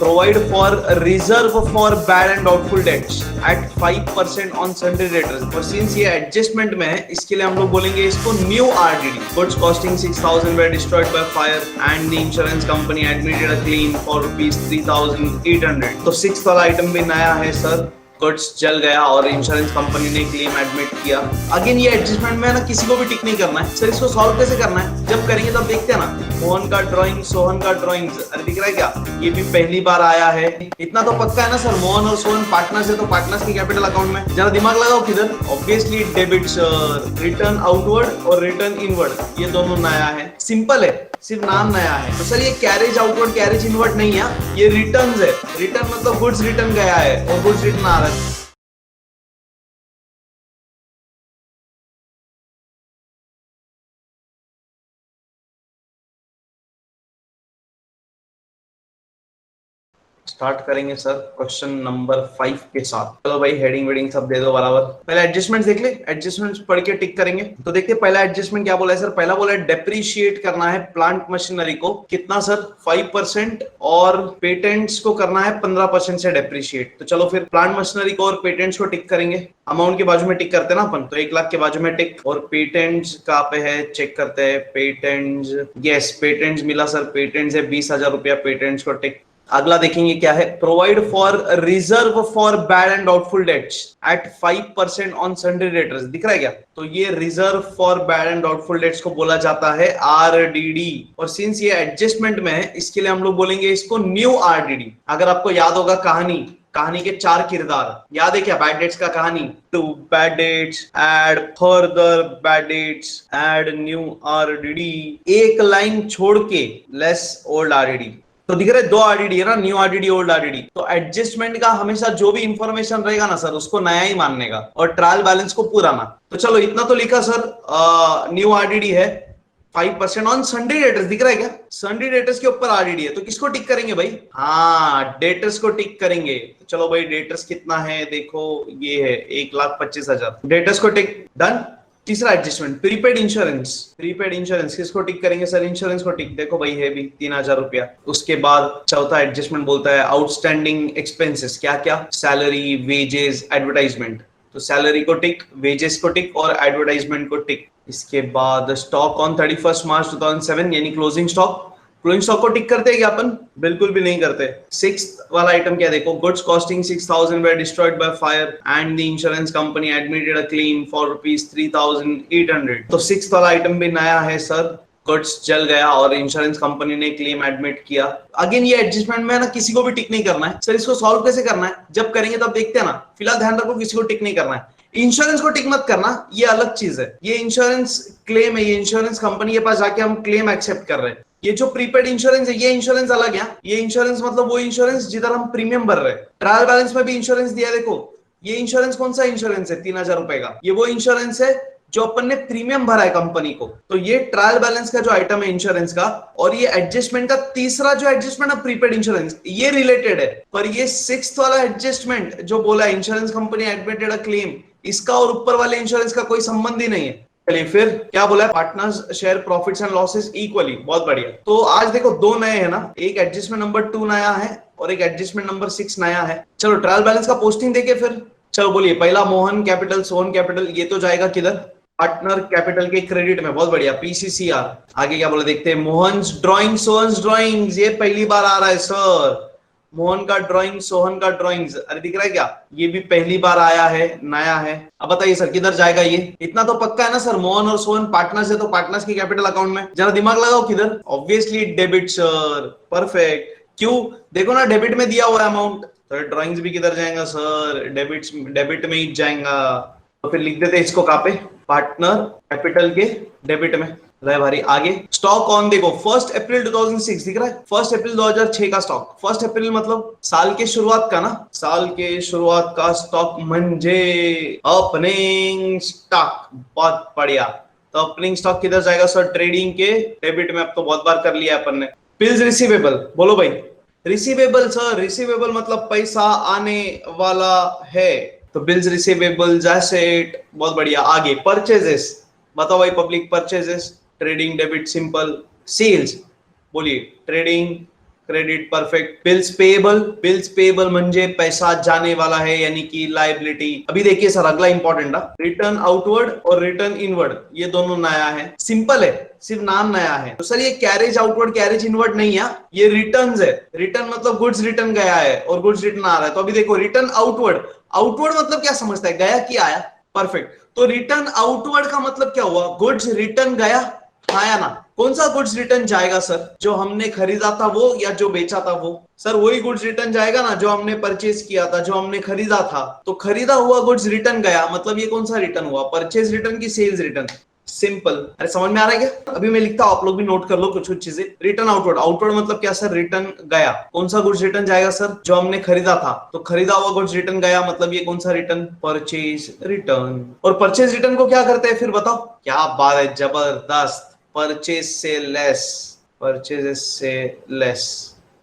provide for a reserve for bad and doubtful debts at 5% on sundry debtors। और since ये adjustment में है, इसके लिए हम लोग बोलेंगे इसको new RDD। Goods costing 6,000 were destroyed by fire and the insurance company admitted a claim for rupees 3,800। तो 6th वाला आइटम भी नया है सर, गुड्स जल गया और इंश्योरेंस कंपनी ने क्लेम एडमिट किया। अगेन ये एडजस्टमेंट में ना किसी को भी टिक नहीं करना है सर, इसको सॉल्व कैसे करना है जब करेंगे तब देखते हैं ना। मोहन का ड्राइंग, सोहन का ड्राइंग, अरे दिख रहा है क्या, ये भी पहली बार आया है। इतना तो पक्का है ना सर, मोहन और सोहन पार्टनर्स है तो पार्टनर्स के कैपिटल अकाउंट में। जरा दिमाग लगाओ किधर, obviously debit sir, return outward और रिटर्न इनवर्ड ये दोनों नया है। सिंपल है, सिर्फ नाम नया है। तो सर ये कैरेज आउटवर्ड कैरेज इनवर्ड नहीं है, ये रिटर्न्स है। रिटर्न मतलब गुड्स रिटर्न गया है और गुड्स रिटर्न आ रहा है। स्टार्ट करेंगे सर क्वेश्चन नंबर 5 के साथ। चलो भाई हेडिंग वेडिंग सब दे दो बराबर। पहले एडजस्टमेंट देख ले, एडजस्टमेंट पढ़ के टिक करेंगे। तो देखते पहला एडजस्टमेंट क्या बोला है सर। पहला बोला है डेप्रिशिएट करना है प्लांट मशीनरी को, कितना सर 5%, और पेटेंट्स को करना है 15% से डेप्रिशिएट। तो चलो फिर प्लांट मशीनरी को और पेटेंट्स को टिक करेंगे। अमाउंट के बाजू में टिक करते हैं ना अपन, तो 1 लाख के बाजू में टिक, और पेटेंट्स कहाँ पे है चेक करते हैं। पेटेंट्स, यस पेटेंट्स मिला सर, पेटेंट्स है 20,000 रुपया, पेटेंट्स को टिक। अगला देखेंगे क्या है, provide for reserve for bad and doubtful debts at 5% on sundry debtors. दिख रहा है क्या, तो ये reserve for bad and doubtful debts को बोला जाता है आरडीडी। और सिंस ये एडजस्टमेंट में है, इसके लिए हम लोग बोलेंगे इसको न्यू आरडीडी। अगर आपको याद होगा कहानी के 4 किरदार याद है क्या, बैड डेट्स का कहानी, to bad debts, add further bad debts, add new RDD, एक लाइन छोड़ के लेस ओल्ड आरडीडी। तो दिख रहा है 2 आरडीडी है ना, न्यू आरडीडी ओल्ड आरडीडी। तो एडजस्टमेंट का हमेशा जो भी इंफॉर्मेशन रहेगा ना सर, उसको नया ही मानने का, और ट्रायल बैलेंस को पुराना। तो चलो इतना तो लिखा सर, न्यू आरडीडी है 5% ऑन सन्ड्री डेटर्स। दिख रहा है क्या, सन्ड्री डेटर्स के ऊपर आरडीडी है, तो किसको टिक करेंगे भाई, हाँ डेटर्स को टिक करेंगे। तो चलो भाई डेटर्स कितना है देखो, ये है 1,25,000, डेटर्स को टिक, डन। तीसरा adjustment prepaid insurance, prepaid insurance किसको टिक करेंगे सर, इंश्योरेंस को टिक, देखो भाई है भी 3,000 रुपया। उसके बाद चौथा एडजस्टमेंट बोलता है आउटस्टैंडिंग एक्सपेंसेस, क्या क्या, सैलरी, वेजेस, एडवर्टाइजमेंट। तो सैलरी को टिक, वेजेस को टिक और एडवर्टाइजमेंट को टिक। इसके बाद स्टॉक ऑन 31 मार्च 2007 यानी क्लोजिंग स्टॉक, क्लोजिंग स्टॉक को टिक करते हैं क्या अपन, बिल्कुल भी नहीं करते। 6th वाला आइटम क्या देखो, goods costing 6,000 were destroyed by fire and the insurance company admitted a claim for rupees 3,800। तो 6th वाला आइटम भी नया है सर, गुड्स जल गया और इंश्योरेंस कंपनी ने क्लेम एडमिट किया। अगेन ये एडजस्टमेंट में ना किसी को भी टिक नहीं करना है सर, इसको सॉल्व कैसे करना है जब करेंगे तब देखते हैं ना। फिलहाल ध्यान रखो किसी को टिक नहीं करना है, इंश्योरेंस को टिक मत करना, ये अलग चीज है। ये इंश्योरेंस क्लेम है, ये इंश्योरेंस कंपनी के पास जाके हम क्लेम एक्सेप्ट कर रहे हैं। ये जो प्रीपेड इंश्योरेंस है, ये इंश्योरेंस अलग है। ये इंश्योरेंस मतलब वो इंश्योरेंस जिधर हम प्रीमियम भर रहे हैं। ट्रायल बैलेंस में भी इंश्योरेंस दिया है, देखो ये इंश्योरेंस कौन सा इंश्योरेंस है 3,000 रुपए का, ये वो इंश्योरेंस है जो अपन ने प्रीमियम भरा है कंपनी को। तो ये ट्रायल बैलेंस का जो आइटम है इंश्योरेंस का, और ये एडजस्टमेंट का तीसरा जो एडजस्टमेंट है प्रीपेड इंश्योरेंस, ये रिलेटेड है। पर ये 6th वाला एडजस्टमेंट जो बोला insurance company admitted a claim, इसका और ऊपर वाले इंश्योरेंस का कोई संबंध ही नहीं है। चलिए फिर क्या बोला है, partners share profits and losses equally, बहुत बढ़िया। तो आज देखो 2 नए हैं ना, एक एडजस्टमेंट नंबर 2 नया है और एक एडजस्टमेंट नंबर 6 नया है। चलो ट्रायल बैलेंस का पोस्टिंग देके फिर, चलो बोलिए। पहला मोहन कैपिटल, सोहन कैपिटल, ये तो जाएगा किधर, पार्टनर कैपिटल के क्रेडिट में, बहुत बढ़िया, पीसीसीआर। आगे क्या बोला देखते हैं, मोहन्स ड्राइंग, सोहन्स ड्राइंग्स, ये पहली बार आ रहा है सर, मोहन का ड्राइंग, सोहन का ड्राइंग्स, अरे दिख रहा है क्या, ये भी पहली बार आया है, नया है। अब बताइए सर किधर जाएगा ये, इतना तो पक्का है ना सर, मोहन और सोहन पार्टनर्स है तो पार्टनर्स के कैपिटल अकाउंट में। जरा दिमाग लगाओ किधर, ऑब्वियसली डेबिट सर, परफेक्ट। क्यों, देखो ना डेबिट में दिया हुआ है अमाउंट, तो ड्राइंग्स भी किधर जाएगा सर, डेबिट में ही जाएगा। तो फिर लिख देते इसको कहाँ पे, पार्टनर कैपिटल के डेबिट में। रहे भारी आगे, स्टॉक ऑन देखो 1 अप्रैल 2006, दिख रहा है 1 अप्रैल 2006 का स्टॉक। 1 अप्रैल मतलब साल के शुरुआत का ना, साल के शुरुआत का स्टॉक म्हणजे ओपनिंग स्टॉक, बहुत बढ़िया। तो ओपनिंग स्टॉक किधर जाएगा सर, ट्रेडिंग के डेबिट में। अब तो बहुत बार कर लिया अपन ने। बिल्स रिसीवेबल, बोलो भाई, रिसीवेबल सर, रिसीवेबल मतलब पैसा आने वाला है, तो बिल्स रिसीवेबल एसेट, बहुत बढ़िया। आगे परचेजेस, बताओ भाई, public purchases, trading debit simple. Sales, बोलिए trading credit perfect. Bills payable, bills payable म्हणजे पैसा जाने वाला है यानी कि लायबिलिटी। अभी देखिए सर अगला इंपॉर्टेंट है, रिटर्न आउटवर्ड और रिटर्न इनवर्ड, ये दोनों नया है, सिंपल है, सिर्फ नाम नया है। तो सर ये कैरेज आउटवर्ड कैरेज इनवर्ड नहीं है, ये रिटर्न्स है। रिटर्न मतलब गुड्स रिटर्न गया है और गुड्स रिटर्न आ रहा है। तो अभी देखो रिटर्न आउटवर्ड, आउटवर्ड मतलब क्या समझता है, गया कि आया, परफेक्ट। तो रिटर्न आउटवर्ड का मतलब क्या हुआ, गुड्स रिटर्न गया, आया ना। कौन सा गुड्स रिटर्न जाएगा सर, जो हमने खरीदा था वो या जो बेचा था वो, सर वही गुड्स रिटर्न जाएगा ना जो हमने परचेज किया था, जो हमने खरीदा था। तो खरीदा हुआ गुड्स रिटर्न गया, मतलब ये कौन सा रिटर्न हुआ, परचेज रिटर्न की सेल्स रिटर्न, सिंपल। अरे समझ में आ रहा है क्या, अभी मैं लिखता हूं, आप लोग भी नोट कर लो कुछ कुछ चीजें। रिटर्न आउटवर्ड, आउटवर्ड मतलब क्या सर, रिटर्न गया। कौन सा गुड्स रिटर्न जाएगा सर, जो हमने खरीदा था। तो खरीदा हुआ गुड्स रिटर्न गया, मतलब ये कौन सा रिटर्न, परचेज रिटर्न। और परचेज रिटर्न को क्या करते हैं फिर बताओ, क्या बात है, जबरदस्त, परचेज से लेस, परचेज से लेस।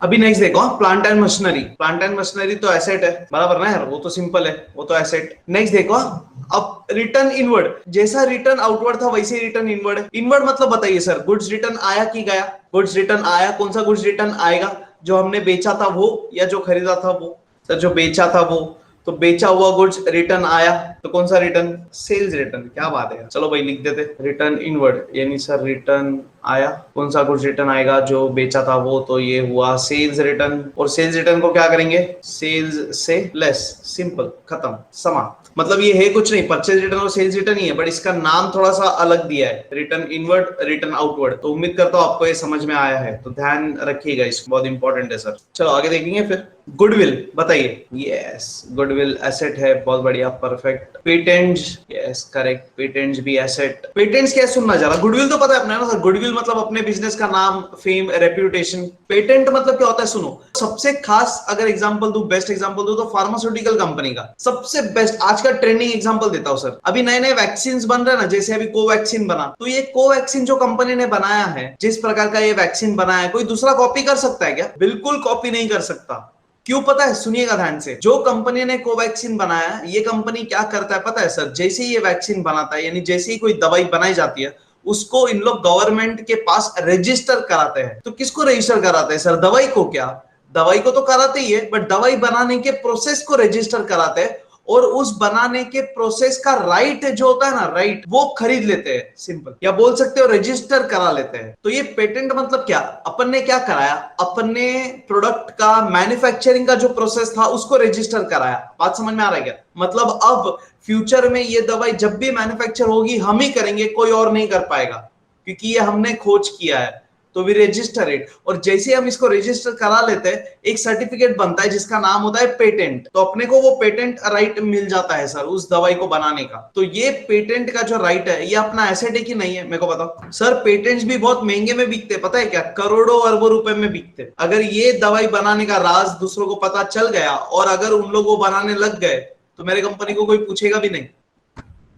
अभी नेक्स्ट देखो, plant and machinery. Plant and machinery तो एसेट है, बराबर ना यार, वो तो सिंपल है, वो तो एसेट। नेक्स्ट देखो, अब रिटर्न इनवर्ड, जैसा रिटर्न आउटवर्ड था वैसे ही रिटर्न इनवर्ड है। इनवर्ड मतलब बताइए सर, गुड्स रिटर्न आया कि गया, गुड्स रिटर्न आया। कौन सा गुड्स रिटर्न आएगा, जो हमने बेचा था वो या जो खरीदा था वो, सर जो बेचा था वो। तो बेचा हुआ गुड्स रिटर्न आया, तो कौन सा रिटर्न, सेल्स रिटर्न। क्या बात है, चलो भाई लिख देते, रिटर्न इनवर्ड यानी सर रिटर्न आया, कौन सा गुड्स रिटर्न आएगा, जो बेचा था वो, तो ये हुआ सेल्स रिटर्न। और सेल्स रिटर्न को क्या करेंगे, सेल्स से लेस, सिंपल, खत्म, समाप्त। मतलब ये है कुछ नहीं, परचेज रिटर्न और सेल्स रिटर्न ही है, बट इसका नाम थोड़ा सा अलग दिया है, रिटर्न इनवर्ड, रिटर्न आउटवर्ड। तो उम्मीद करता हूं आपको ये समझ में आया है, तो ध्यान रखिएगा, इसको बहुत इंपॉर्टेंट है सर। चलो आगे देखेंगे फिर। गुडविल बताइए, यस गुडविल एसेट है, बहुत बढ़िया, perfect. Patents, yes correct, patents भी एसेट। पेटेंट्स क्या सुनना जा रहा, गुडविल तो पता है अपने ना सर, गुडविल मतलब अपने बिजनेस का नाम, फेम, रेप्यूटेशन। पेटेंट मतलब क्या होता है, सुनो, सबसे खास अगर एग्जांपल दूं, बेस्ट एग्जांपल दूं, तो फार्मास्यूटिकल कंपनी का सबसे बेस्ट आज का ट्रेंडिंग एग्जांपल देता हूं सर। अभी नए नए वैक्सीन बन रहे हैं ना, जैसे अभी कोवैक्सीन बना, तो ये कोवैक्सीन जो कंपनी ने बनाया है, जिस प्रकार का ये वैक्सीन बनाया है, कोई दूसरा कॉपी कर सकता है क्या, बिल्कुल कॉपी नहीं कर सकता। क्यों पता है, सुनिएगा ध्यान से। जो कंपनी ने कोवैक्सीन बनाया, ये कंपनी क्या करता है पता है सर, जैसे ही ये वैक्सीन बनाता है, यानी जैसे ही कोई दवाई बनाई जाती है, उसको इन लोग गवर्नमेंट के पास रजिस्टर कराते हैं। तो किसको रजिस्टर कराते हैं सर, दवाई को, क्या दवाई को तो कराते ही है, बट दवाई बनाने के प्रोसेस को रजिस्टर कराते हैं। और उस बनाने के प्रोसेस का राइट जो होता है ना, राइट, वो खरीद लेते हैं, सिंपल, या बोल सकते हो रजिस्टर करा लेते हैं। तो ये पेटेंट मतलब क्या, अपन ने क्या कराया, अपन ने प्रोडक्ट का मैन्युफैक्चरिंग का जो प्रोसेस था उसको रजिस्टर कराया। बात समझ में आ रहा है क्या, मतलब अब फ्यूचर में ये दवाई जब भी मैन्युफैक्चर होगी हम ही करेंगे, कोई और नहीं कर पाएगा, क्योंकि ये हमने खोज किया है, तो वी रजिस्टर इट। और जैसे हम इसको रजिस्टर करा लेते हैं, एक सर्टिफिकेट बनता है जिसका नाम होता है पेटेंट। तो अपने को वो पेटेंट राइट मिल जाता है सर उस दवाई को बनाने का। तो ये पेटेंट का जो राइट है, ये अपना एसेट है कि नहीं है, मेरे को बताओ सर। पेटेंट्स भी बहुत महंगे में बिकते, पता है क्या, करोड़ों अरबों रुपए में बिकते। अगर ये दवाई बनाने का राज दूसरों को पता चल गया और अगर उन लोग वो बनाने लग गए, तो मेरे कंपनी को कोई पूछेगा भी नहीं।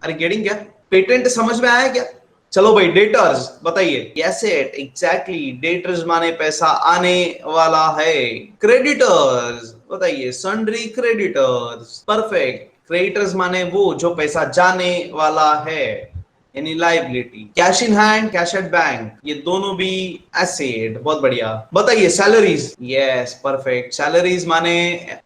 अरे गेटिंग क्या, पेटेंट समझ में आया क्या। चलो भाई, डेटर्स बताइए, एसेट, एग्जैक्टली, डेटर्स माने पैसा आने वाला है। क्रेडिटर्स बताइए, सन्ड्री क्रेडिटर्स, परफेक्ट। क्रेडिटर्स माने वो जो पैसा जाने वाला है, यानी liability. Cash in hand, cash at bank, ये दोनों भी एसेट, बहुत बढ़िया। बताइए सैलरीज, यस परफेक्ट। सैलरीज माने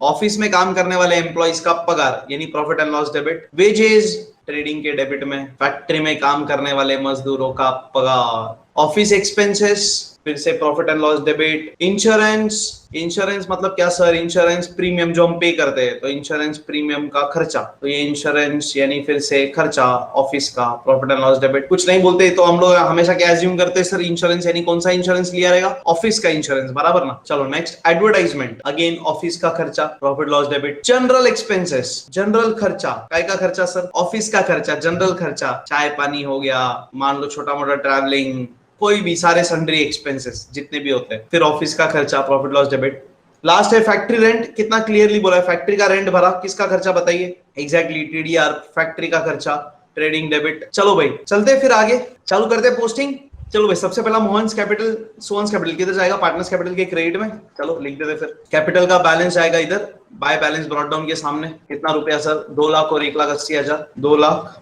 ऑफिस में काम करने वाले एम्प्लॉइज का पगार, यानी profit and loss debit. Wages, trading के डेबिट में। फैक्ट्री में काम करने वाले मजदूरों का पगार। ऑफिस एक्सपेंसेस, फिर से profit and loss debit. Insurance, insurance मतलब क्या सर, इंश्योरेंस प्रीमियम जो हम पे करते हैं, तो इंश्योरेंस प्रीमियम का खर्चा, तो ये इंश्योरेंस यानी फिर से खर्चा ऑफिस का, प्रॉफिट एंड लॉस डेबिट। कुछ नहीं बोलते तो हम लोग हमेशा क्या एज्यूम करते हैं सर, इंश्योरेंस यानी कौन सा इंश्योरेंस लिया रहेगा, ऑफिस का इंश्योरेंस, बराबर ना। चलो नेक्स्ट, एडवर्टाइजमेंट, अगेन ऑफिस का खर्चा, profit loss debit. General expenses, general खर्चा, काय का खर्चा सर, ऑफिस का खर्चा, जनरल खर्चा, चाय पानी हो गया, मान लो छोटा मोटा ट्रैवलिंग, कोई भी, सारे सन्ड्री एक्सपेंसेस जितने भी होते हैं। फिर ऑफिस का खर्चा, प्रॉफिट लॉस डेबिट। लास्ट है फैक्ट्री रेंट, कितना क्लियरली बोला है, फैक्ट्री का रेंट भरा, किसका खर्चा बताइए, एग्जैक्टली टीडीआर, फैक्ट्री का खर्चा, ट्रेडिंग डेबिट। चलो भाई चलते हैं फिर आगे, चालू करते हैं पोस्टिंग। चलो भाई, सबसे पहला मोहन्स कैपिटल, सोहन्स कैपिटल किधर जाएगा, पार्टनर्स कैपिटल के क्रेडिट में। चलो लिख देते फिर, कैपिटल का बैलेंस आएगा इधर, बाय बैलेंस ब्रॉट डाउन के सामने। कितना रुपया सर, 2 लाख और 1,80,000, 2 लाख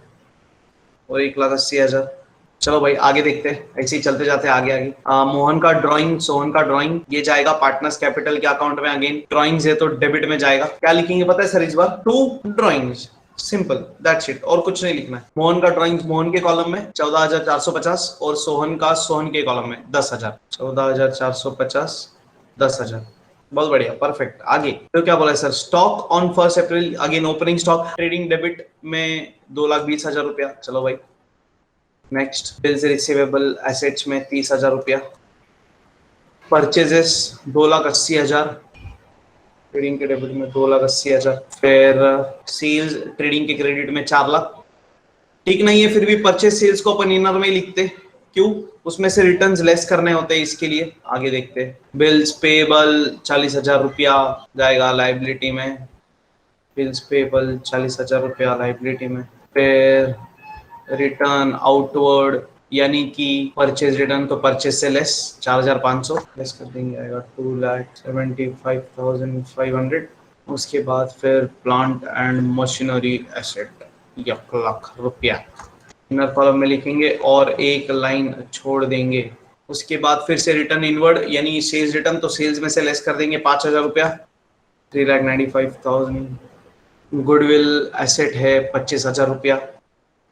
और 1,80,000। चलो भाई आगे देखते हैं, ऐसे ही चलते जाते हैं आगे आगे। मोहन का ड्राइंग, सोहन का ड्राइंग, ये जाएगा पार्टनर्स कैपिटल के अकाउंट में। अगेन ड्राइंग्स है तो डेबिट में जाएगा। क्या लिखेंगे पता है सर इस बार? 2 ड्राइंग्स, सिंपल दैट्स इट, और कुछ नहीं लिखना है। मोहन का ड्राइंग्स मोहन के कॉलम में 14,450 और सोहन का सोहन के कॉलम में 10,000। 14,450 10,000, बहुत बढ़िया, परफेक्ट। आगे तो क्या बोला है sir? Stock on 1 April, again opening stock, trading debit में 2,20,000 रुपया। चलो भाई नेक्स्ट, बिल्स रिसीवेबल एसेट्स में 30,000 रुपया। परचेजेस 2,80,000, ट्रेडिंग के डेबिट में 2,80,000। फिर सेल्स ट्रेडिंग के क्रेडिट में 4 लाख। ठीक नहीं है, फिर भी परचेज सेल्स को अपन इनर में ही लिखते, क्यों? उसमें से रिटर्न्स लेस करने होते हैं, इसके लिए। आगे देखते हैं, बिल्स पेबल 40,000 रुपया जाएगा लाइबिलिटी में। बिल्स पेबल 40,000 रुपया लाइबिलिटी में। फिर रिटर्न आउटवर्ड यानी कि परचेज रिटर्न, तो परचेज से लेस 4,500 लेस कर देंगे, आएगा 2,75,500। उसके बाद फिर प्लांट एंड मशीनरी एसेट 1,00,000 रुपया इनर कॉलम में लिखेंगे और एक लाइन छोड़ देंगे। उसके बाद फिर से रिटर्न इनवर्ड यानी सेल्स रिटर्न, तो सेल्स में से लेस कर देंगे 5,000 रुपया, 3,95,000। गुडविल एसेट है 25,000 रुपया,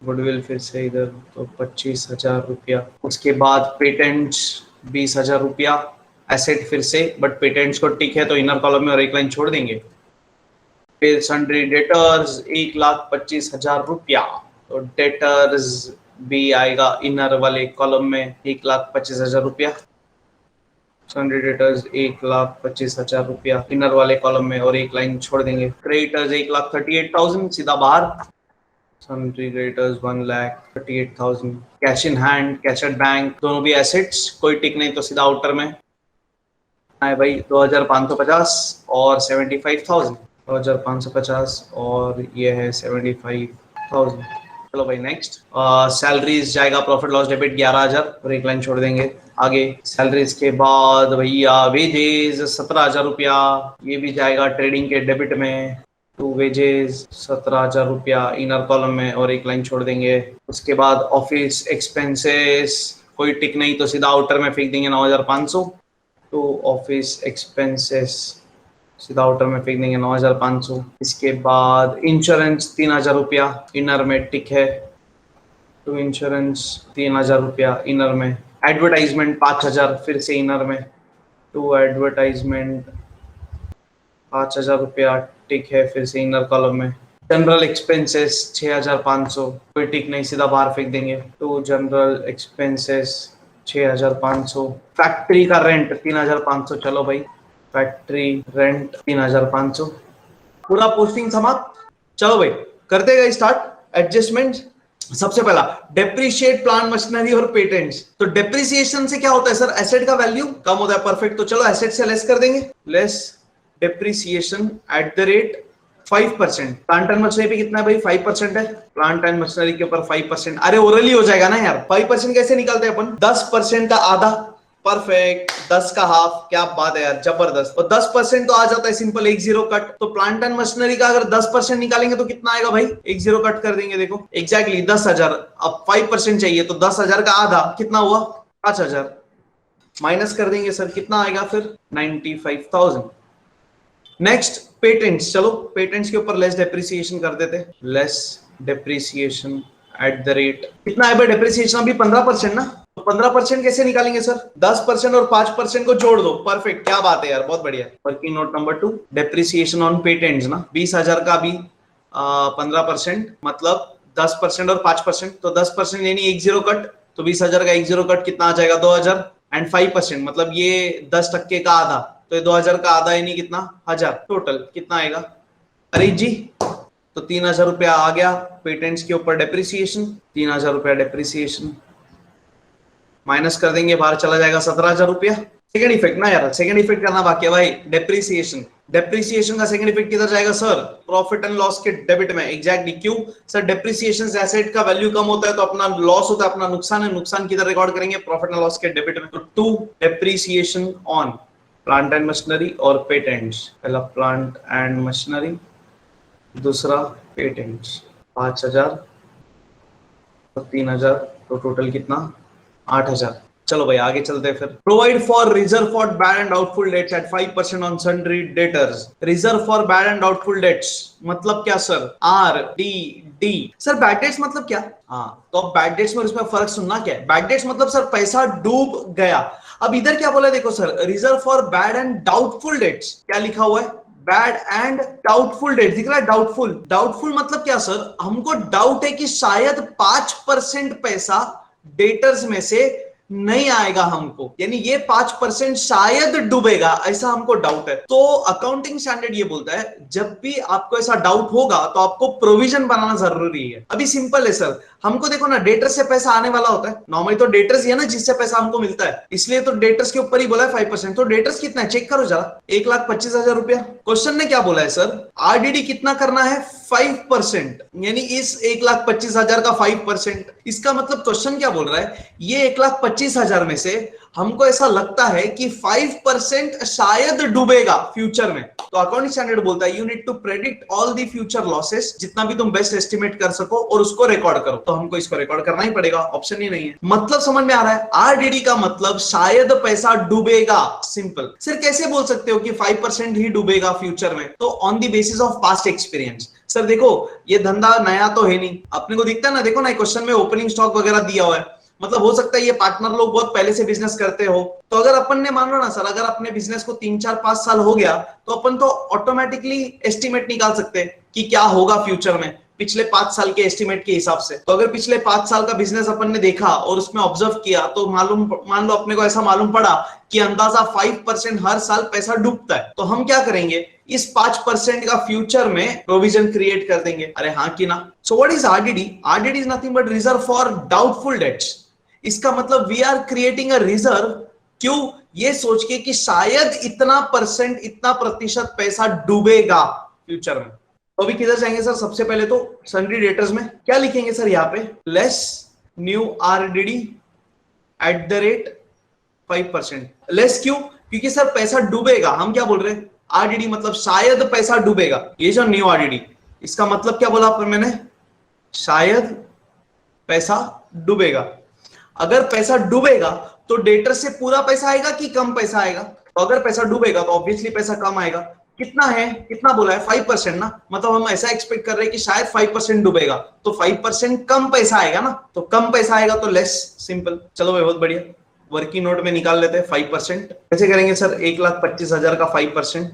गुडविल फिर से इधर तो 25,000 रुपया। उसके बाद पेटेंट्स 20,000 रुपया, एसेट फिर से, बट पेटेंट्स को टिक है तो इनर कॉलम में और एक लाइन छोड़ देंगे। फिर सन्ड्री डेटर्स 1,25,000 रुपया, तो डेटर्स भी आएगा इनर वाले कॉलम में 1,25,000 रुपया। सन्ड्री डेटर्स 1,25,000 रुपया इनर वाले कॉलम में और एक लाइन छोड़ देंगे। क्रेडिटर्स 1,38,000 सीधा बाहर। Sundry creditors 1,38,000। Cash in hand, cash at bank, दोनों भी एसेट्स, कोई टिक नहीं तो सीधा आउटर में आए भाई 2,550 और 75,000। 2,550 और ये है 75,000। चलो भाई नेक्स्ट, सैलरीज जाएगा प्रॉफिट लॉस डेबिट 11,000 और एक लाइन छोड़ देंगे। आगे सैलरीज के बाद भैया वेजेस 17,000 रुपया, ये भी जाएगा ट्रेडिंग के डेबिट में। टू वेजेस 17,000 रुपया इनर कॉलम में और एक लाइन छोड़ देंगे। उसके बाद ऑफिस एक्सपेंसेस, कोई टिक नहीं तो सीधा आउटर में फेंक देंगे 9,500। तो ऑफिस एक्सपेंसेस सीधा आउटर में फेंक देंगे 9,500। इसके बाद इंश्योरेंस 3,000 रुपया इनर में टिक है, तो इंश्योरेंस 3,000 रुपया इनर में। एडवर्टाइजमेंट 5,000 फिर से इनर में, तो एडवर्टाइजमेंट 5,000 रुपया टिक है फिर से इनर कॉलम में। जनरल एक्सपेंसेस 6,500, कोई टिक नहीं सीधा बाहर फेंक देंगे, तो जनरल एक्सपेंसेस 6,500। फैक्ट्री का रेंट 3,500, चलो भाई फैक्ट्री रेंट 3,500। पूरा पोस्टिंग समाप्त। चलो भाई करते गए स्टार्ट एडजस्टमेंट। सबसे पहला डेप्रिशिएट प्लांट मशीनरी और पेटेंट्स। तो डेप्रिसिएशन से क्या होता है सर? एसेट का वैल्यू कम होता है, परफेक्ट। तो चलो एसेट से लेस कर देंगे, less depreciation at the rate 5%। Plant and machinery पे कितना है भाई? 5% है। प्लांट एंड मशीनरी के ऊपर 5%, अरे ओरली हो जाएगा ना यार। 5% कैसे निकालते हैं अपन? 10% का आधा, परफेक्ट। 10 का हाफ, क्या बात है यार, जबरदस्त। और 10% तो आ जाता है सिंपल, 1 0 कट। तो प्लांट एंड मशीनरी का अगर 10% निकालेंगे तो कितना आएगा भाई? 1 0 कट कर देंगे, देखो एग्जैक्टली 10,000। अब 5% चाहिए तो 10,000 का आधा कितना हुआ? 5,000। माइनस कर देंगे सर, कितना आएगा फिर? 95,000। नेक्स्ट पेटेंट्स, चलो पेटेंट्स के ऊपर लेस डेप्रिसिएशन कर देते। Less depreciation at the rate कितना है भाई? डेप्रिसिएशन अभी 15% ना, तो 15% कैसे निकालेंगे सर? 10% और 5% को जोड़ दो, परफेक्ट, क्या बात है यार, बहुत बढ़िया। Working note number 2, depreciation on patents ना, 20,000 का भी 15% मतलब 10% और 5%, तो 10% यानी 1 0 कट, तो 20,000 का 1 0 कट कितना आ जाएगा? 2,000। एंड 5% मतलब ये 10% का आधा, तो 2,000 का आधा यानी कितना? 1,000। टोटल कितना आएगा अरे जी? तो 3,000 रुपया आ गया पेटेंट्स के ऊपर डेप्रिसिएशन। 3,000 रुपया डेप्रिसिएशन माइनस कर देंगे, बाहर चला जाएगा 17,000 रुपया। सेकंड इफेक्ट ना यार, सेकंड इफेक्ट करना बाकी है भाई। डेप्रिसिएशन, डेप्रिसिएशन का सेकंड इफेक्ट किधर जाएगा सर? प्रॉफिट एंड लॉस के डेबिट में। एग्जैक्टली, क्यों सर? डेप्रिसिएशन से एसेट का वैल्यू कम होता है तो अपना लॉस होता है, अपना नुकसान है, नुकसान किधर रिकॉर्ड करेंगे? प्रॉफिट एंड लॉस के डेबिट में। तो 2 depreciation on plant and machinery और पेटेंट्स। पहला प्लांट एंड मशीनरी, दूसरा पेटेंट्स। 5,000 और 3,000 तो टोटल कितना, 8,000। चलो भाई आगे चलते हैं फिर। Provide for reserve for bad and doubtful debts at 5% on sundry debtors. Reserve for bad and doubtful debts मतलब क्या sir? R D D. Sir bad debts मतलब क्या? हाँ तो अब बैड डेट्स में और इसमें फर्क सुनना क्या है। बैड डेट्स मतलब सर पैसा डूब गया। अब इधर क्या बोला देखो sir, reserve for bad and doubtful dates, क्या लिखा हुआ है? बैड एंड डाउटफुल डेट दिख रहा है। डाउटफुल, डाउटफुल मतलब क्या सर? हमको डाउट है कि शायद 5% पैसा डेटर्स में से नहीं आएगा हमको, यानी ये 5% शायद डूबेगा, ऐसा हमको डाउट है। तो अकाउंटिंग स्टैंडर्ड ये बोलता है जब भी आपको ऐसा डाउट होगा तो आपको प्रोविजन बनाना जरूरी है। अभी सिंपल है सर, हमको देखो ना डेटर्स से पैसा आने वाला होता है, नॉर्मली तो डेटर्स ही है ना जिससे पैसा हमको मिलता है, इसलिए तो डेटर्स के ऊपर ही बोला है 5%। तो डेटर्स कितना है चेक करो जरा, 1,25,000 रुपया। क्वेश्चन ने क्या बोला है सर? आरडीडी कितना करना है? 5%, यानी इस 1,25,000 का 5%। इसका मतलब क्वेश्चन क्या बोल रहा है, ये 1,25,000 में से हमको ऐसा लगता है कि 5% शायद डूबेगा फ्यूचर में। तो अकाउंटिंग स्टैंडर्ड बोलता है you need to predict all the future losses, जितना भी तुम बेस्ट एस्टिमेट कर सको और उसको रिकॉर्ड करो। तो हमको इसको रिकॉर्ड करना ही पड़ेगा, ऑप्शन ही नहीं है। मतलब समझ में आ रहा है? आरडीडी का मतलब शायद पैसा डूबेगा, सिंपल। सिर्फ कैसे बोल सकते हो कि 5% ही डूबेगा फ्यूचर में? तो on the basis of past experience. Sir देखो ये धंधा नया तो है नहीं, अपने को दिखता है ना, देखो ना क्वेश्चन में ओपनिंग स्टॉक वगैरह दिया हुआ है, मतलब हो सकता है ये पार्टनर लोग बहुत पहले से बिजनेस करते हो। तो अगर अपन ने मान लो ना सर, अगर अपने बिजनेस को 3-4-5 साल हो गया तो अपन तो ऑटोमेटिकली एस्टिमेट निकाल सकते हैं कि क्या होगा फ्यूचर में पिछले 5 साल के एस्टिमेट के हिसाब से। तो अगर पिछले 5 साल का बिजनेस अपन ने देखा और उसमें ऑब्जर्व किया तो मान लो अपने को ऐसा मालूम पड़ा कि अंदाजा 5% हर साल पैसा डूबता है, तो हम क्या करेंगे, इस 5% का फ्यूचर में प्रोविजन क्रिएट कर देंगे। अरे हाँ कि ना? So what is RDD? RDD is nothing but reserve for doubtful debts. इसका मतलब we are creating a reserve, क्यों? ये सोच के कि शायद इतना परसेंट, इतना प्रतिशत पैसा डूबेगा फ्यूचर में। तो अभी किधर जाएंगे सर? सबसे पहले तो सन्ड्री डेटर्स में क्या लिखेंगे सर? यहाँ पे less new RDD at the rate 5%। Less क्यों? क्योंकि सर पैसा डूबेगा। हम क्या बोल रहे हैं? आरडीडी मतलब शायद पैसा डूबेगा। ये जो न्यू आरडीडी, इसका मतलब क्या बोला पर मैंने? शायद पैसा डूबेगा। अगर पैसा डूबेगा तो डेटर से पूरा पैसा आएगा कि कम पैसा आएगा? तो अगर पैसा डूबेगा तो ऑब्वियसली पैसा कम आएगा। कितना है, कितना बोला है? 5% ना, मतलब हम ऐसा एक्सपेक्ट कर रहे हैं कि शायद 5% डूबेगा, तो 5% कम पैसा आएगा ना, तो कम पैसा आएगा तो लेस, सिंपल। चलो भाई बहुत बढ़िया, वर्किंग नोट में निकाल लेते हैं 5%। कैसे करेंगे सर? 1,25,000 का 5%,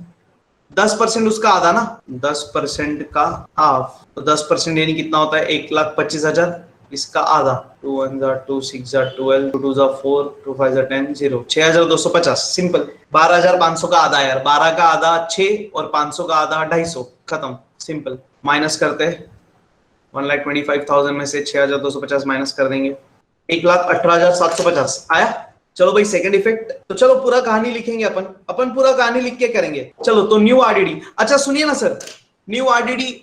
10% उसका आधा ना, 10% का हाफ, तो 10% यानी कितना होता है? 1,25,000, इसका आधा 2 1 2 6 12 2 2 4 2 5 10 0, 6,250, सिंपल। 12,500 का आधा यार, 12 का आधा 6 और 500 का आधा 250, खत्म, सिंपल। माइनस करते हैं 1,25,000 में से 6,250 माइनस कर देंगे, 1,18,750 आया। चलो भाई सेकंड इफेक्ट, तो चलो पूरा कहानी लिखेंगे अपन पूरा कहानी लिख के करेंगे। चलो तो न्यू आरडीडी, अच्छा सुनिए ना सर, न्यू आरडीडी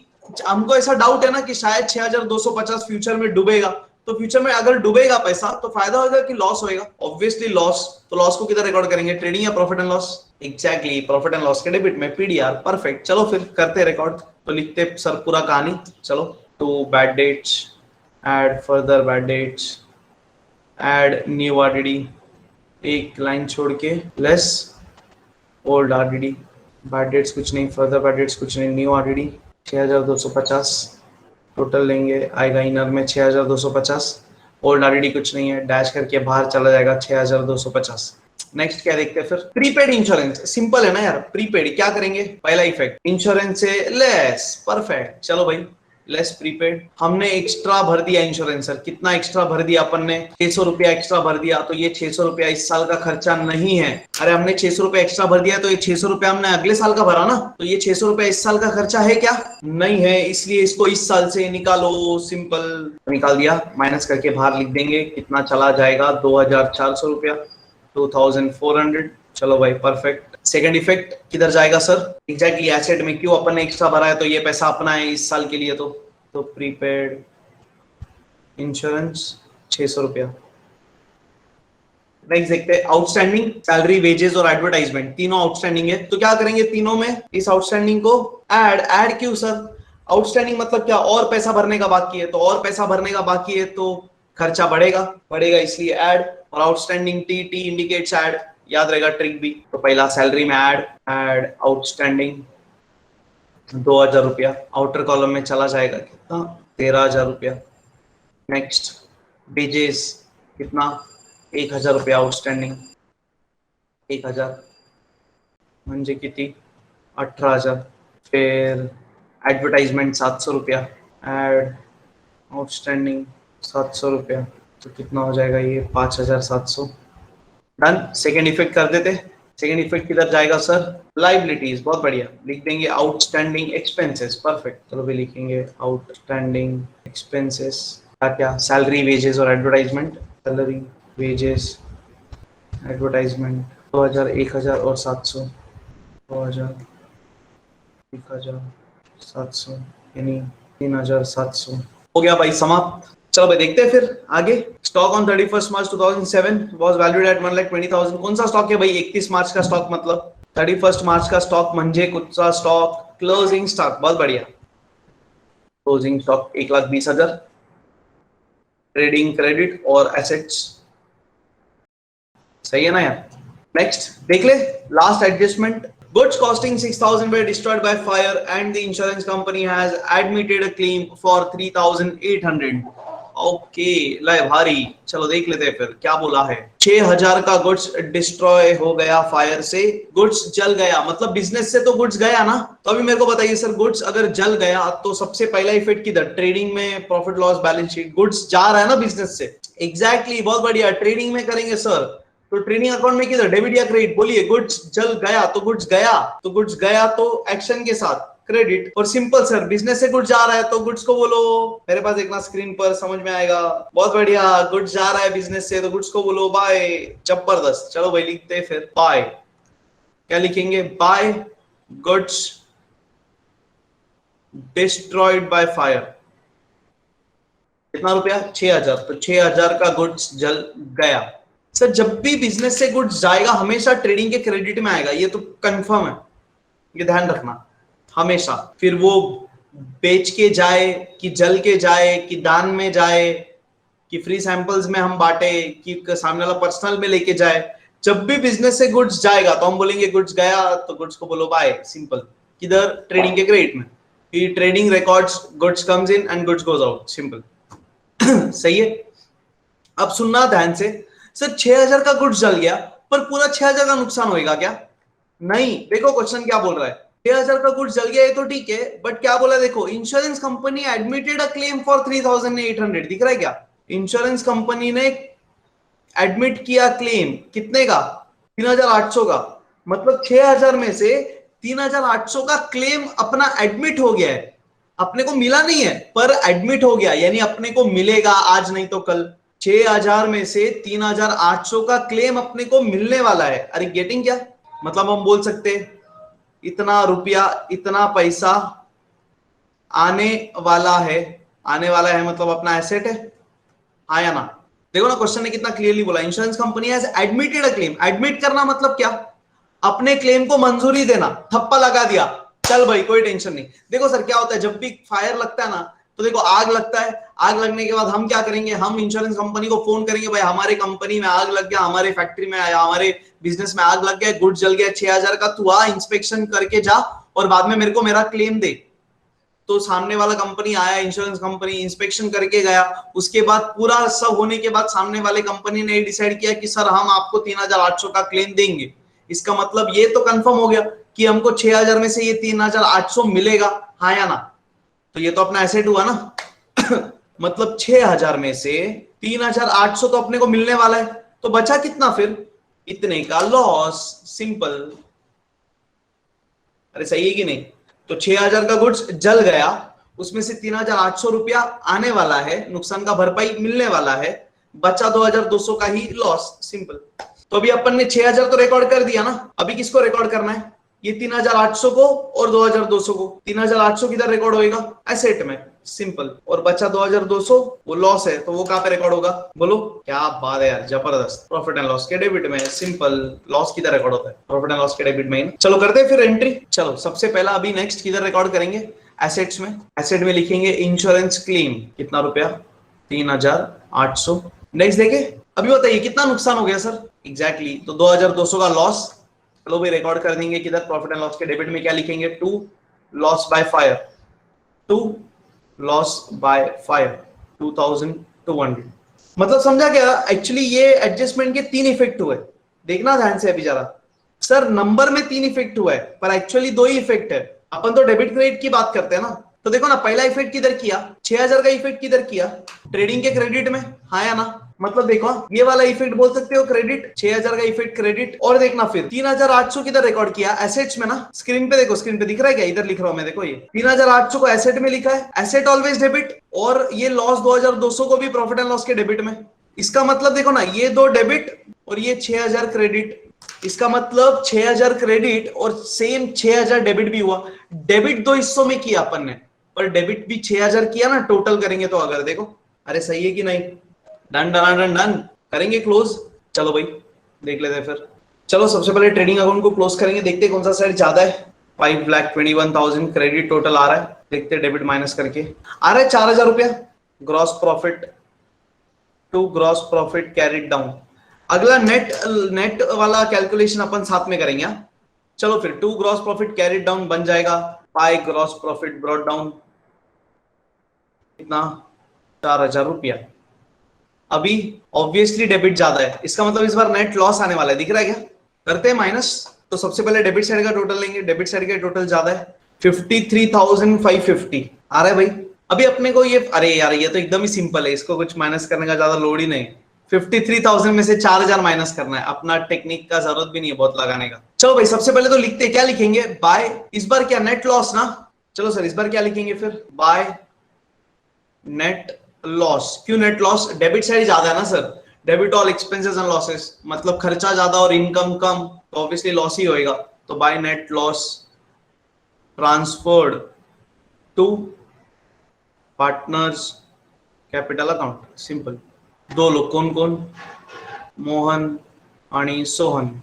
हमको ऐसा डाउट है ना कि शायद 6,250 फ्यूचर में डूबेगा, तो फ्यूचर में अगर डूबेगा पैसा तो फायदा होगा कि लॉस होएगा? Obviously loss. तो लॉस को किधर रिकॉर्ड करेंगे? ट्रेडिंग या profit and loss? Exactly, profit and loss के डेबिट में पीडीआर, परफेक्ट। चलो फिर करते रिकॉर्ड, तो लिखते सर पूरा कहानी। चलो to bad debts, add further bad debts, add new RDD, एक लाइन छोड़ के less old RDD, bad debts कुछ नहीं, फर्दर बैड डेट्स कुछ नहीं, न्यू आरडीडी 6,250 टोटल लेंगे, आएगा इनर में 6,250, ओल्ड आरडीडी कुछ नहीं है, डैश करके बाहर चला जाएगा 6,250। नेक्स्ट क्या देखते हैं फिर? प्रीपेड इंश्योरेंस, सिंपल है ना यार, प्रीपेड क्या करेंगे? पहला इफेक्ट इंश्योरेंस से लेस, परफेक्ट। चलो भाई लेस प्रीपेड, हमने एक्स्ट्रा भर दिया इंश्योरेंस। सर कितना एक्स्ट्रा भर दिया अपन ने? 600 रुपया एक्स्ट्रा भर दिया, तो ये 600 रुपया इस साल का खर्चा नहीं है। अरे हमने 600 रुपया एक्स्ट्रा भर दिया तो ये 600 रुपया हमने अगले साल का भरा ना, तो ये 600 रुपया इस साल का खर्चा है क्या? नहीं है, इसलिए इसको इस साल से निकालो, सिंपल। निकाल दिया, माइनस करके बाहर लिख देंगे, कितना चला जाएगा? 2,400 रुपया, 2,400। चलो भाई परफेक्ट। सेकंड इफेक्ट किधर जाएगा सर? एग्जैक्टली एसेट में, क्यों? अपन ने एक्स्ट्रा भरा है तो ये पैसा अपना है इस साल के लिए, तो प्रीपेड इंश्योरेंस 600 रुपया। नेक्स्ट देखते हैं आउटस्टैंडिंग, सैलरी, वेजेस और एडवर्टाइजमेंट, तीनों आउटस्टैंडिंग है। तो क्या करेंगे तीनों में? इस आउटस्टैंडिंग को ऐड क्यों सर? आउटस्टैंडिंग मतलब क्या? और पैसा भरने का बाकी है, तो और पैसा भरने का बाकी है तो खर्चा बढ़ेगा, बढ़ेगा इसलिए ऐड, और outstanding T, T indicates add, याद रहेगा ट्रिक भी। तो पहला सैलरी में ऐड, ऐड आउटस्टैंडिंग 2000 रुपया, आउटर कॉलम में चला जाएगा कितना, 13,000 रुपया। नेक्स्ट वेजेस कितना, 1000 रुपया आउटस्टैंडिंग, 1000 म्हणजे किती, 18,000। फिर एडवर्टाइजमेंट 700 रुपया, एड आउटस्टैंडिंग 700 रुपया, तो कितना हो जाएगा ये, 5,700। डन। सेकेंड इफेक्ट कर देते। सेकेंड इफेक्ट किधर जाएगा सर, लाइबिलिटीज, बहुत बढ़िया, लिख देंगे आउटस्टैंडिंग एक्सपेंसेस, परफेक्ट। चलो भी लिखेंगे आउटस्टैंडिंग एक्सपेंसेस, क्या क्या, सैलरी, वेजेस और एडवर्टाइजमेंट। सैलरी, वेजेस, एडवर्टाइजमेंट 2000, 1000 और 700, 2000, 1700 यानी 3700 हो गया भाई, समाप्त। चलो भाई देखते हैं फिर आगे। Stock on 31 March 2007 was valued at 1,20,000। कौन सा स्टॉक है भाई, 31 मार्च का स्टॉक, मतलब 31 मार्च का स्टॉक म्हणजे कुठचा स्टॉक, क्लोजिंग स्टॉक, बहुत बढ़िया। क्लोजिंग स्टॉक 1,20,000, ट्रेडिंग क्रेडिट और एसेट्स, सही है ना यार। नेक्स्ट देख ले, last adjustment. Goods costing 6,000 were destroyed by fire and the insurance company has admitted a claim for 3,800। Okay लै भारी, चलो देख लेते हैं फिर क्या बोला है। 6,000 का गुड्स डिस्ट्रॉय हो गया फायर से, गुड्स जल गया, मतलब बिजनेस से तो गुड्स गया ना। तो अभी मेरे को बताइए सर, गुड्स अगर जल गया तो सबसे पहला इफेक्ट किधर, ट्रेडिंग में, profit loss balance sheet, goods जा रहा है ना बिजनेस से। एग्जैक्टली, बहुत बढ़िया, ट्रेडिंग में करेंगे सर। तो ट्रेडिंग अकाउंट में किधर, डेबिट या क्रेडिट, बोलिए। गुड्स जल गया तो गुड्स गया, तो गुड्स गया तो एक्शन के साथ क्रेडिट, और सिंपल सर, बिजनेस से गुड्स जा रहा है तो गुड्स को बोलो, मेरे पास देखना स्क्रीन पर, समझ में आएगा। बहुत बढ़िया, गुड्स जा रहा है बिजनेस से तो गुड्स को बोलो बाय, जबरदस्त। चलो भाई लिखते हैं फिर बाय, क्या लिखेंगे, by goods destroyed by fire. कितना रुपया, 6,000, तो 6,000 का गुड्स जल गया। सर जब भी बिजनेस से गुड्स जाएगा हमेशा ट्रेडिंग के क्रेडिट में आएगा, ये तो कंफर्म है, ये ध्यान रखना हमेशा। फिर वो बेच के जाए कि जल के जाए कि दान में जाए कि फ्री सैंपल्स में हम बांटे कि सामने वाला पर्सनल में लेके जाए, जब भी बिजनेस से गुड्स जाएगा तो हम बोलेंगे गुड्स गया तो गुड्स को बोलो बाय, सिंपल। किधर, ट्रेडिंग के क्रेडिट में, कि trading records goods comes in and goods goes out, simple. सही है। अब सुनना ध्यान से, सर 6,000 का गुड्स जल गया पर पूरा 6,000 का नुकसान होगा क्या, नहीं। देखो क्वेश्चन क्या बोल रहा है, 6,000 का गुड्स जल गया ये तो ठीक है, बट क्या बोला देखो, insurance company admitted a claim for 3,800, दिख रहा है क्या, इंश्योरेंस कंपनी ने एडमिट किया क्लेम, कितने का, 3,800 का, मतलब 6,000 में से 3,800 का क्लेम अपना एडमिट हो गया है, अपने को मिला नहीं है पर एडमिट हो गया, यानी अपने को मिलेगा आज नहीं तो कल। 6,000 में से 3,800 का क्लेम अपने को मिलने वाला है। अरे गेटिंग क्या, मतलब हम बोल सकते इतना रुपया, इतना पैसा आने वाला है, आने वाला है मतलब अपना एसेट है, आया ना। देखो ना क्वेश्चन ने कितना क्लियरली बोला, insurance company has admitted a claim. Admit करना मतलब क्या, अपने क्लेम को मंजूरी देना, थप्पा लगा दिया, चल भाई कोई टेंशन नहीं। देखो सर क्या होता है, जब भी फायर लगता है ना, तो देखो आग लगता है, आग लगने के बाद हम क्या करेंगे, हम इंश्योरेंस कंपनी को फोन करेंगे, भाई हमारे कंपनी में आग लग गया, हमारे फैक्ट्री में आया, हमारे बिजनेस में आग लग गया, गुड्स जल गया 6,000 का, तू आ इंस्पेक्शन करके जा और बाद में मेरे को मेरा क्लेम दे। तो सामने वाला कंपनी आया, इंश्योरेंस कंपनी इंस्पेक्शन करके गया, उसके बाद पूरा सब होने के बाद सामने वाले कंपनी ने डिसाइड किया कि सर हम आपको 3,800 का क्लेम देंगे। इसका मतलब ये तो कंफर्म हो गया कि हमको 6,000 में से ये 3,800 मिलेगा, हाँ या ना। तो ये तो अपना एसेट हुआ ना। मतलब 6,000 में से 3,800 तो अपने को मिलने वाला है, तो बचा कितना फिर, इतने का लॉस, सिंपल। अरे सही है कि नहीं। तो 6,000 का गुड्स जल गया, उसमें से 3,800 रुपया आने वाला है, नुकसान का भरपाई मिलने वाला है, बचा 2,200 का ही लॉस, सिंपल। तो अभी अपन ने 6,000 तो रिकॉर्ड कर दिया ना, अभी किसको रिकॉर्ड करना है, ये 3,800 को और 2,200 को। 3,800 किधर रिकॉर्ड होएगा, एसेट में, सिंपल। और बचा 2,200 वो लॉस है, तो वो कहां पे रिकॉर्ड होगा, बोलो। क्या बात है यार, जबरदस्त। प्रॉफिट एंड लॉस के डेबिट में, सिंपल। लॉस किधर रिकॉर्ड होता है, प्रॉफिट एंड लॉस के डेबिट में। चलो करते हैं फिर एंट्री। चलो सबसे पहला अभी नेक्स्ट किधर रिकॉर्ड करेंगे, एसेट्स में। एसेट में लिखेंगे इंश्योरेंस क्लेम, कितना रुपया, 3,000 800। नेक्स्ट देखे, अभी बताइए कितना नुकसान हो गया सर? एग्जैक्टली तो 2200 का लॉस। चलो भाई रिकॉर्ड कर देंगे किधर, प्रॉफिट एंड लॉस के डेबिट में क्या लिखेंगे, to loss by fire, to loss by fire 2200। मतलब समझा क्या? एक्चुअली ये एडजस्टमेंट के 3 इफेक्ट हुए, देखना ध्यान से अभी जरा। सर नंबर में 3 इफेक्ट हुआ है पर एक्चुअली 2 ही इफेक्ट है। अपन तो डेबिट क्रेडिट की बात करते हैं ना, तो देखो ना पहला इफेक्ट किधर किया, 6000 का इफेक्ट किधर किया, ट्रेडिंग के क्रेडिट में, हाँ या ना? मतलब देखो ये वाला इफेक्ट बोल सकते हो क्रेडिट, 6000 का इफेक्ट क्रेडिट। और देखना फिर 3800 किधर रिकॉर्ड किया, एसेट्स में ना। स्क्रीन पे देखो, स्क्रीन पे दिख रहा है क्या? इधर लिख रहा हूं मैं, देखो ये 3800 को एसेट में लिखा है, एसेट ऑलवेज डेबिट, और ये लॉस 2200 को भी प्रॉफिट एंड लॉस के डेबिट में। इसका मतलब देखो ना, ये 2 डेबिट और ये 6000 क्रेडिट। इसका मतलब 6000 क्रेडिट और सेम 6000 डेबिट भी हुआ। डेबिट 2 हिस्सों में किया अपन ने, पर डेबिट भी 6000 किया ना, टोटल करेंगे तो। अगर देखो, अरे सही है कि नहीं? डन डन डन डन, करेंगे क्लोज। चलो भाई देख लेते हैं फिर। चलो सबसे पहले ट्रेडिंग अकाउंट को क्लोज करेंगे, देखते हैं कौन सा साइड ज्यादा है। 5,21,000 क्रेडिट टोटल आ रहा है, देखते हैं डेबिट माइनस करके आ रहा है 4000 रुपया। Gross profit to gross profit carried down. अगला नेट वाला कैलकुलेशन अपन साथ में करेंगे। चलो फिर to gross profit carried down बन जाएगा by gross profit brought down, कितना? 4000 रुपया। अभी ऑब्वियसली डेबिट ज्यादा है, इसका मतलब इस बार नेट लॉस आने वाला है, दिख रहा है क्या? करते हैं माइनस। तो सबसे पहले डेबिट साइड का टोटल लेंगे, डेबिट साइड का टोटल ज्यादा है, 53,550 आ रहा है भाई। अभी अपने को ये, अरे यार ये तो एकदम ही सिंपल है, इसको कुछ माइनस करने का ज्यादा लोड ही नहीं। 53,000 में से 4000 माइनस करना है, अपना टेक्निक का जरूरत भी नहीं है बहुत लगाने का। चलो भाई सबसे पहले तो लिखते हैं, क्या लिखेंगे? बाय, इस बार क्या नेट लॉस ना। चलो सर इस बार क्या लिखेंगे फिर? Bye net loss. क्यों नेट लॉस? डेबिट साइड ज्यादा है ना sir, debit all expenses and losses, मतलब खर्चा ज्यादा और इनकम कम, तो ऑब्वियसली लॉस ही होएगा। तो by net loss transferred to partners capital account. Simple. 2 लोग, कौन कौन? मोहन आणि सोहन।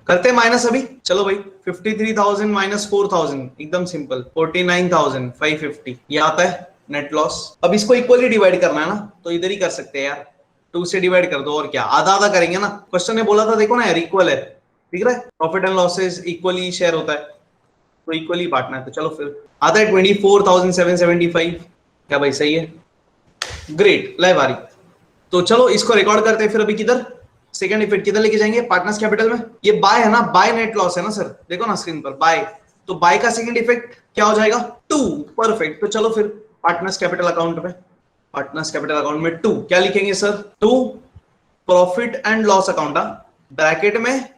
करते माइनस अभी। चलो भाई 53,000 माइनस 4,000, एकदम सिंपल, 49,550 ये आता है नेट लॉस। अब इसको इक्वली डिवाइड करना है ना, तो इधर ही कर सकते हैं यार, 2 से डिवाइड कर दो, और क्या, आधा आधा करेंगे ना। क्वेश्चन ने बोला था देखो ना यार, इक्वल है, दिख रहा है? Profit and losses equally share होता है, तो इक्वली बांटना है। तो चलो फिर आता है 24,775। क्या भाई सही है? ग्रेट, ले बारी। तो चलो इसको रिकॉर्ड करते हैं फिर। अभी किधर सेकंड इफेक्ट किधर लेके जाएंगे? पार्टनर्स कैपिटल में। ये बाय है ना, बाय नेट लॉस है ना सर, देखो ना स्क्रीन पर, बाय। तो बाय का सेकंड इफेक्ट क्या हो जाएगा? 2। परफेक्ट। तो चलो फिर पार्टनर्स कैपिटल अकाउंट में, पार्टनर्स कैपिटल अकाउंट में 2 क्या लिखेंगे sir? 2 profit and loss account, bracket में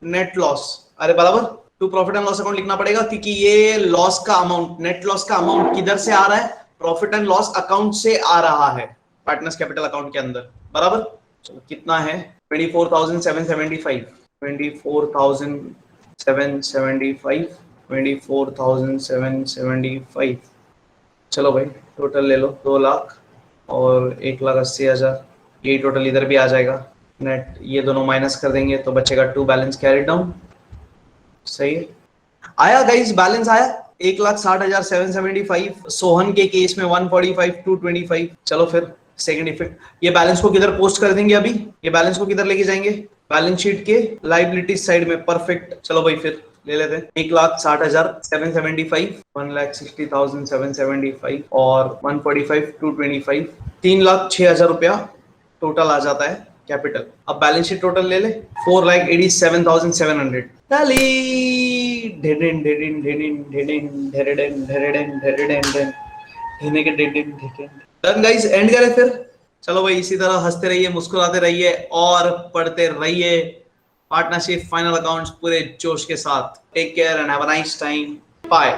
नेट लॉस। अरे बराबर, 2 प्रॉफिट एंड लॉस अकाउंट लिखना पड़ेगा, क्योंकि ये लॉस का अमाउंट, नेट लॉस का अमाउंट किधर से आ रहा है? प्रॉफिट एंड लॉस अकाउंट से आ रहा है, पार्टनर्स कैपिटल अकाउंट के अंदर। बराबर। चलो कितना है? 24,775, 24,775, 24,775। चलो भाई टोटल ले लो, 2 लाख और 1,80,000, यही टोटल इधर भी आ जाएगा। नेट ये दोनों माइनस कर देंगे तो बचेगा 2 बैलेंस कैरिड डाउन। सही है, आया गाइस, बैलेंस आया 1,60,775। सोहन के केस में 145,225। चलो फिर सेकंड इफेक्ट, ये बैलेंस को किधर पोस्ट कर देंगे? अभी ये बैलेंस को किधर लेके जाएंगे? बैलेंस शीट के लाइबिलिटी साइड में। परफेक्ट। चलो भाई फिर ले लेते हैं 1,60,775, 1,60,775 और 145,225, 3,06,000 रुपया टोटल आ जाता है कैपिटल। अब बैलेंस शीट टोटल ले ले, 4,87,700। टैली ढेडिन ढेडिन ढेडिन ढेडिन ढेरेडन ढेरेडन ढेरेडन ढेने के ढेडिन ढेडिन। डन गाइस, एंड करें फिर। चलो भाई इसी तरह हंसते रहिए, मुस्कुराते रहिए और पढ़ते रहिए पार्टनरशिप फाइनल अकाउंट्स पूरे जोश के साथ। Take care and have a nice time. Bye.